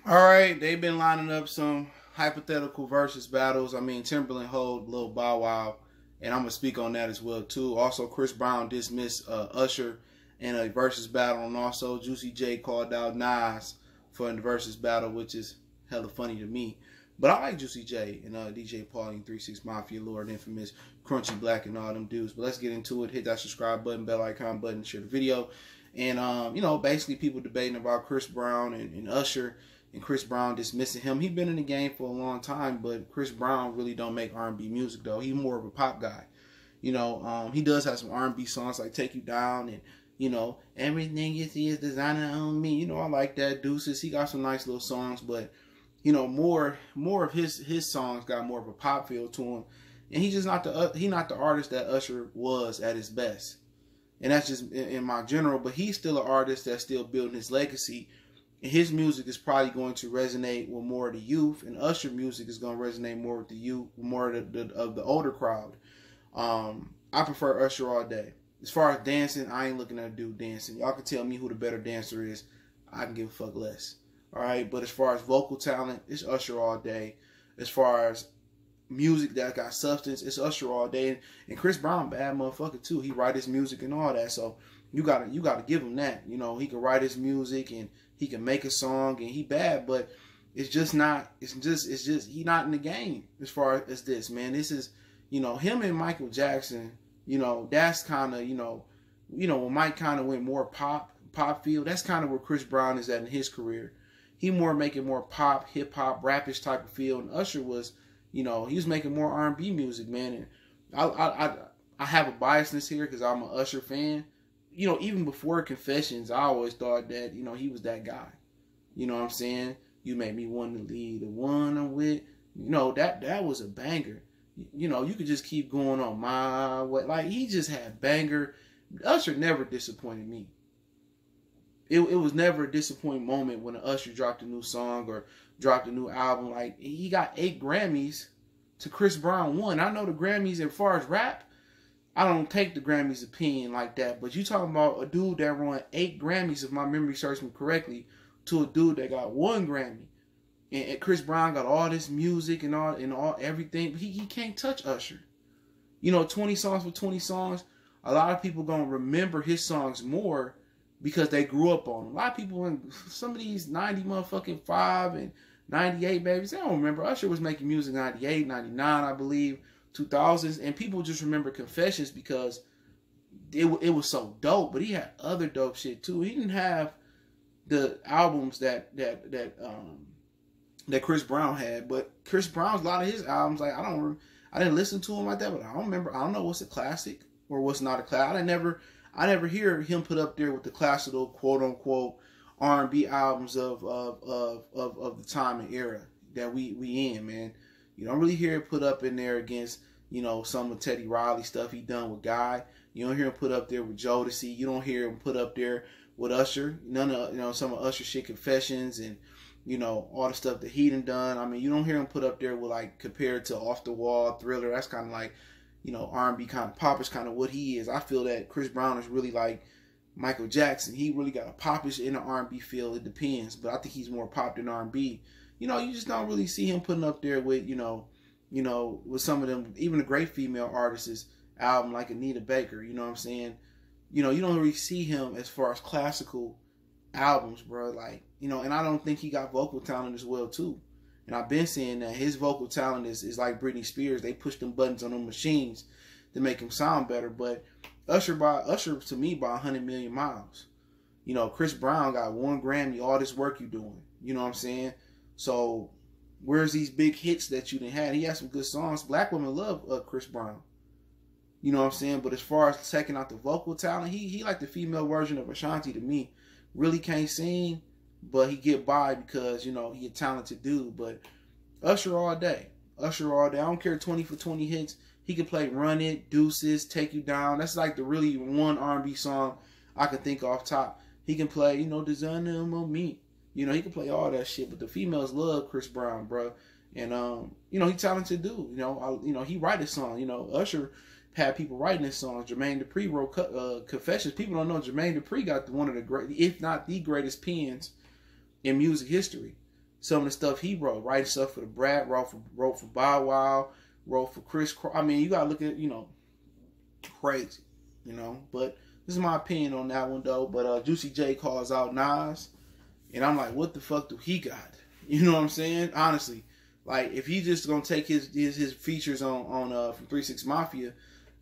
All right, they've been lining up some hypothetical versus battles. I mean, Timbaland hold Lil Bow Wow, and I'm gonna speak on that as well too. Also, Chris Brown dismissed Usher in a versus battle, and also Juicy J called out Nas for the versus battle, which is hella funny to me. But I like Juicy J and DJ Pauline, 36 Mafia Lord, Infamous, Crunchy Black, and all them dudes. But let's get into it. Hit that subscribe button, bell icon button, share the video. And, basically people debating about Chris Brown and Usher, and Chris Brown dismissing him. He's been in the game for a long time, but Chris Brown really don't make R&B music, though. He's more of a pop guy. He does have some R&B songs like Take You Down and, Everything You See Is Designer on Me. I like that. Deuces. He got some nice little songs, but, more of his songs got more of a pop feel to him. And he's just not the artist that Usher was at his best. And that's just in my general, but he's still an artist that's still building his legacy. And his music is probably going to resonate with more of the youth, and Usher music is going to resonate more with the youth, more of the older crowd. I prefer Usher all day. As far as dancing, I ain't looking at a dude dancing. Y'all can tell me who the better dancer is. I can give a fuck less. All right, but as far as vocal talent, it's Usher all day. As far as music that got substance, it's Usher all day. And Chris Brown, bad motherfucker too. He write his music and all that. So you gotta give him that. He can write his music and he can make a song and he bad, but it's just he not in the game as far as this, man. This is, him and Michael Jackson, that's kind of, when Mike kind of went more pop field, that's kind of where Chris Brown is at in his career. He making more pop, hip hop, rapish type of feel, and Usher was, he was making more R&B music, man. And I have a biasness here because I'm an Usher fan. Even before Confessions, I always thought that, he was that guy. You know what I'm saying? You made me want to leave the one I'm with. That was a banger. You could just keep going on my way. Like, he just had banger. Usher never disappointed me. It was never a disappointing moment when Usher dropped a new song or dropped a new album. Like, he got 8 Grammys to Chris Brown 1. I know the Grammys as far as rap, I don't take the Grammys opinion like that, but you talking about a dude that won 8 Grammys, if my memory serves me correctly, to a dude that got 1 Grammy. And Chris Brown got all this music and all everything, but he can't touch Usher. 20 songs for 20 songs. A lot of people gonna remember his songs more because they grew up on them. A lot of people in some of these 90 motherfucking 5 and 98 babies, they don't remember. Usher was making music in 98, 99, I believe. 2000s, and people just remember Confessions because it was so dope, but he had other dope shit too. He didn't have the albums that Chris Brown had, but Chris Brown's a lot of his albums, like I didn't listen to him like that, but I don't remember. I don't know what's a classic or what's not a classic. I never hear him put up there with the classical quote unquote R&B albums of the time and era that we in, man. You don't really hear it put up in there against, some of Teddy Riley stuff he done with Guy. You don't hear him put up there with Jodeci. You don't hear him put up there with Usher. None of, some of Usher shit, Confessions and, all the stuff that he done. I mean, you don't hear him put up there with, like, compared to Off the Wall, Thriller. That's kind of like, R&B kind of pop is kind of what he is. I feel that Chris Brown is really like Michael Jackson. He really got a popish in the R&B field. It depends, but I think he's more pop than R&B. You just don't really see him putting up there with, with some of them, even the great female artists' album like Anita Baker, you know what I'm saying? You don't really see him as far as classical albums, bro. Like, and I don't think he got vocal talent as well, too. And I've been saying that his vocal talent is like Britney Spears. They push them buttons on them machines to make him sound better. But Usher to me by 100 million miles. Chris Brown got 1 Grammy, all this work you doing. You know what I'm saying? So, where's these big hits that you didn't have? He had some good songs. Black women love Chris Brown. You know what I'm saying? But as far as checking out the vocal talent, he like the female version of Ashanti to me. Really can't sing, but he get by because, he a talented dude. But Usher all day. Usher all day. I don't care 20 for 20 hits. He can play Run It, Deuces, Take You Down. That's like the really one R&B song I can think off top. He can play, Designer on Me. He can play all that shit, but the females love Chris Brown, bro. And he talented dude. He write a song. Usher had people writing his songs. Jermaine Dupri wrote Confessions. People don't know Jermaine Dupri got one of the great, if not the greatest pens in music history. some of the stuff he wrote. Writing stuff for the Brat, wrote for Bow Wow, wrote for Chris. I mean, you gotta look at, you know, crazy, you know. But this is my opinion on that one though. But Juicy J calls out Nas, and I'm like, what the fuck do he got? You know what I'm saying? Honestly, like if he's just gonna take his features on from 3 6 Mafia,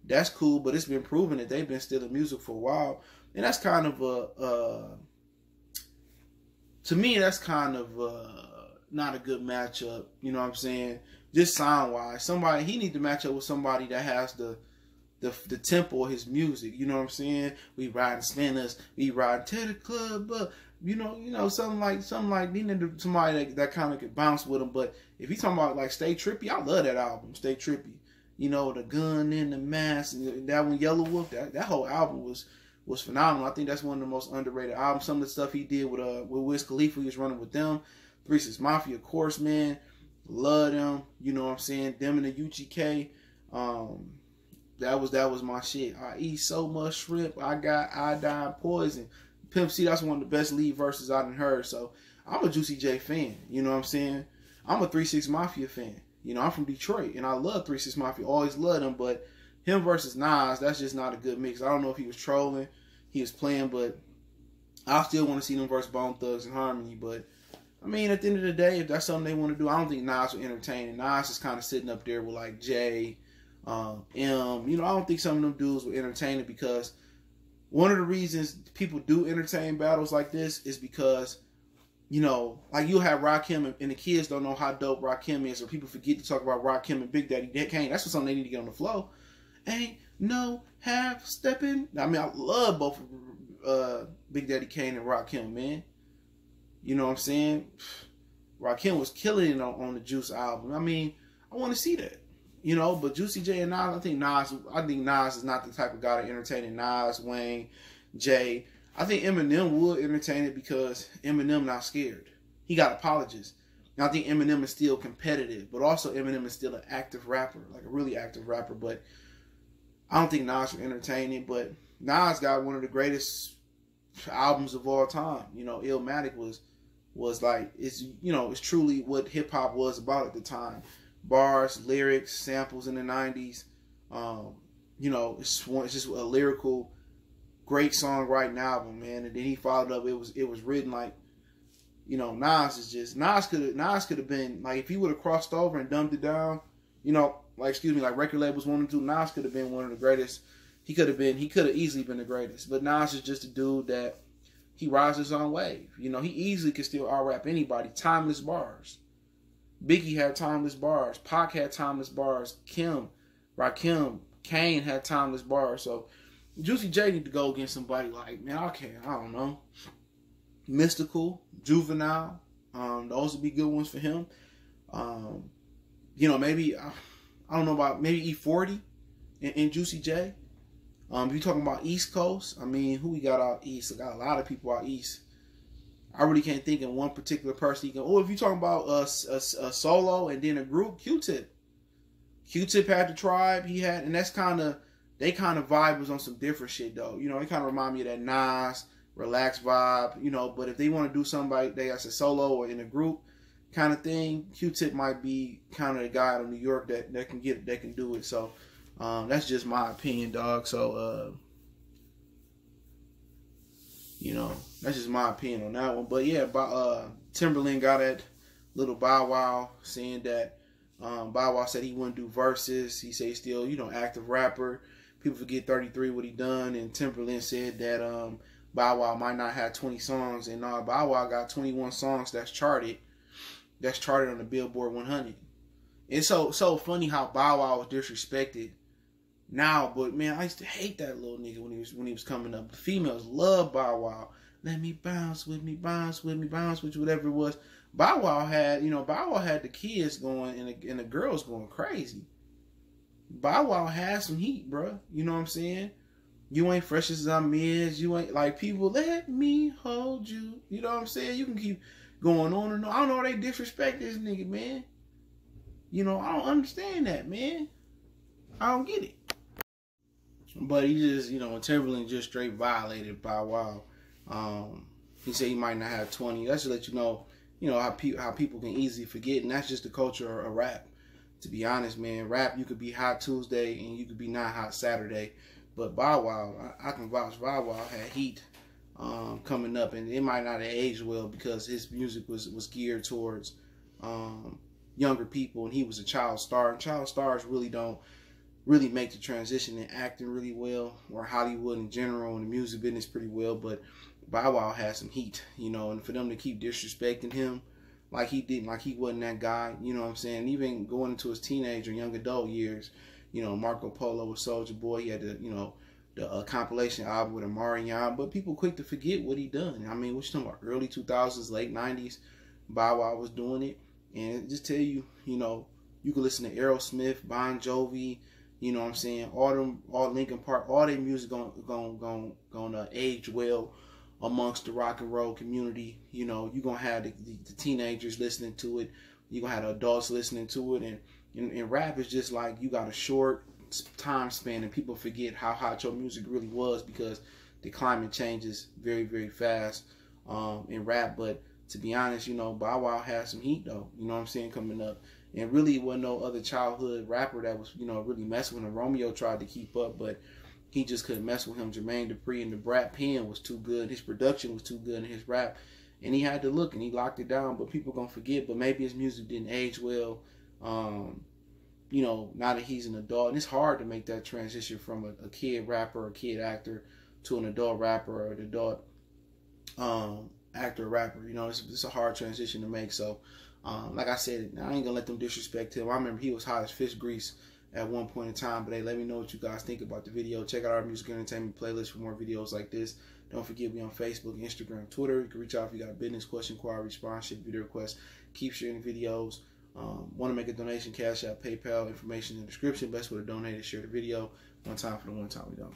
that's cool. But it's been proven that they've been stealing music for a while, and that's kind of to me, that's kind of not a good matchup. You know what I'm saying? Just sound wise, he need to match up with somebody that has the tempo of his music. You know what I'm saying? We riding spinners, we riding to the club, but you know, something like needing somebody that kind of could bounce with him. But if you talking about like Stay Trippy, I love that album, Stay Trippy. You know, the gun in the mask, that one, Yellow Wolf, that whole album was phenomenal. I think that's one of the most underrated albums. Some of the stuff he did with Wiz Khalifa, he was running with them. 3 6 Mafia, of course, man. Love them. You know what I'm saying? Them and the UGK. That was my shit. I eat so much shrimp, I got iodine poison. Pimp C, that's one of the best lead verses I done heard. So I'm a Juicy J fan. You know what I'm saying? I'm a 3 6 Mafia fan. You know, I'm from Detroit, and I love 3 6 Mafia. Always loved them, but him versus Nas, that's just not a good mix. I don't know if he was trolling, he was playing, but I still want to see them versus Bone Thugs and Harmony. But I mean, at the end of the day, if that's something they want to do, I don't think Nas will entertain. And Nas is kind of sitting up there with like Jay, M. You know, I don't think some of them dudes will entertain it, because one of the reasons people do entertain battles like this is because, you know, like you'll have Rakim and the kids don't know how dope Rakim is, or people forget to talk about Rakim and Big Daddy Kane. That's something they need to get on the flow. Ain't no half stepping. I mean, I love both Big Daddy Kane and Rakim, man. You know what I'm saying? Rakim was killing it on the Juice album. I mean, I want to see that. You know, but Juicy J and Nas, I think Nas is not the type of guy to entertain it. Nas, Wayne, Jay. I think Eminem would entertain it because Eminem not scared. He got apologists. And I think Eminem is still competitive, but also Eminem is still an active rapper, like a really active rapper. But I don't think Nas would entertain it. But Nas got one of the greatest albums of all time. You know, Illmatic was like, it's truly what hip hop was about at the time. Bars, lyrics, samples in the 90s. You know, it's just a lyrical, great songwriting album, man. And then he followed up. It was written like, you know, Nas could have been like, if he would have crossed over and dumbed it down, you know, like record labels wanted to, Nas could have been one of the greatest. He could have easily been the greatest. But Nas is just a dude that he rides his own wave. You know, he easily could still out-rap anybody. Timeless bars. Biggie had timeless bars. Pac had timeless bars. Rakim, Kane had timeless bars. So Juicy J need to go against somebody like, man, I don't know, Mystical, Juvenile. Those would be good ones for him. You know, maybe I don't know about maybe E40 and Juicy J. If you're talking about East Coast, I mean, who we got out East? I got a lot of people out East. I really can't think of one particular person. If you're talking about a solo and then a group, Q-Tip. Q-Tip had the Tribe. He had, and they kind of vibe was on some different shit though. You know, it kind of remind me of that Nas, relaxed vibe. You know, but if they want to do something they as a solo or in a group kind of thing, Q-Tip might be kind of the guy out of New York that can do it. So that's just my opinion, dog. So you know, that's just my opinion on that one. But yeah, Timbaland got at little Bow Wow, saying that Bow Wow said he wouldn't do verses. He said he's still, you know, active rapper. People forget 33 what he done, and Timbaland said that Bow Wow might not have 20 songs, and Bow Wow got 21 songs that's charted on the Billboard 100. It's so funny how Bow Wow was disrespected now, but man, I used to hate that little nigga when he was coming up. The females love Bow Wow. Let me bounce with me, bounce with me, bounce with you, whatever it was. Bow Wow had the kids going and the girls going crazy. Bow Wow had some heat, bro. You know what I'm saying? You ain't fresh as I'm is. You ain't like people. Let me hold you. You know what I'm saying? You can keep going on and on. I don't know why they disrespect this nigga, man. You know, I don't understand that, man. I don't get it. But he just, you know, Timberland just straight violated Bow Wow. He said he might not have 20. That should let you know, you know, how people can easily forget, and that's just the culture of rap. To be honest, man, rap, you could be hot Tuesday and you could be not hot Saturday. But Bow Wow, I can vouch. Bow Wow had heat coming up, and it might not have aged well because his music was geared towards younger people, and he was a child star. And child stars really don't make the transition in acting really well, or Hollywood in general, and the music business pretty well. But Bow Wow had some heat, you know, and for them to keep disrespecting him like he didn't, like he wasn't that guy, you know what I'm saying? Even going into his teenage or young adult years, you know, Marco Polo with Soulja Boy, he had the, you know, the compilation album with Amarion, but people quick to forget what he done. I mean, we're talking about early 2000s, late 90s, Bow Wow was doing it, and just tell you, you know, you can listen to Aerosmith, Bon Jovi, you know what I'm saying, all Linkin Park, all their music gonna age well amongst the rock and roll community. You know, you're gonna have the teenagers listening to it, you're gonna have the adults listening to it, and rap is just like, you got a short time span and people forget how hot your music really was because the climate changes very, very fast in rap. But to be honest, you know, Bow Wow had some heat though, you know what I'm saying, coming up. And really wasn't no other childhood rapper that was, you know, really messing with him. Romeo tried to keep up, but he just couldn't mess with him. Jermaine Dupri and the Brat pen was too good. His production was too good in his rap. And he had to look, and he locked it down. But people going to forget. But maybe his music didn't age well. You know, now that he's an adult. And it's hard to make that transition from a kid rapper or kid actor to an adult rapper or an adult actor rapper. You know, it's a hard transition to make. So, like I said, I ain't going to let them disrespect him. I remember he was hot as fish grease at one point in time. But hey, let me know what you guys think about the video. Check out our music entertainment playlist for more videos like this. Don't forget, we on Facebook, Instagram, Twitter. You can reach out if you got a business question, inquiry, sponsorship, video request. Keep sharing videos. Want to make a donation, Cash App, PayPal, information in the description. Best way to donate is share the video. One time for the one time we don't.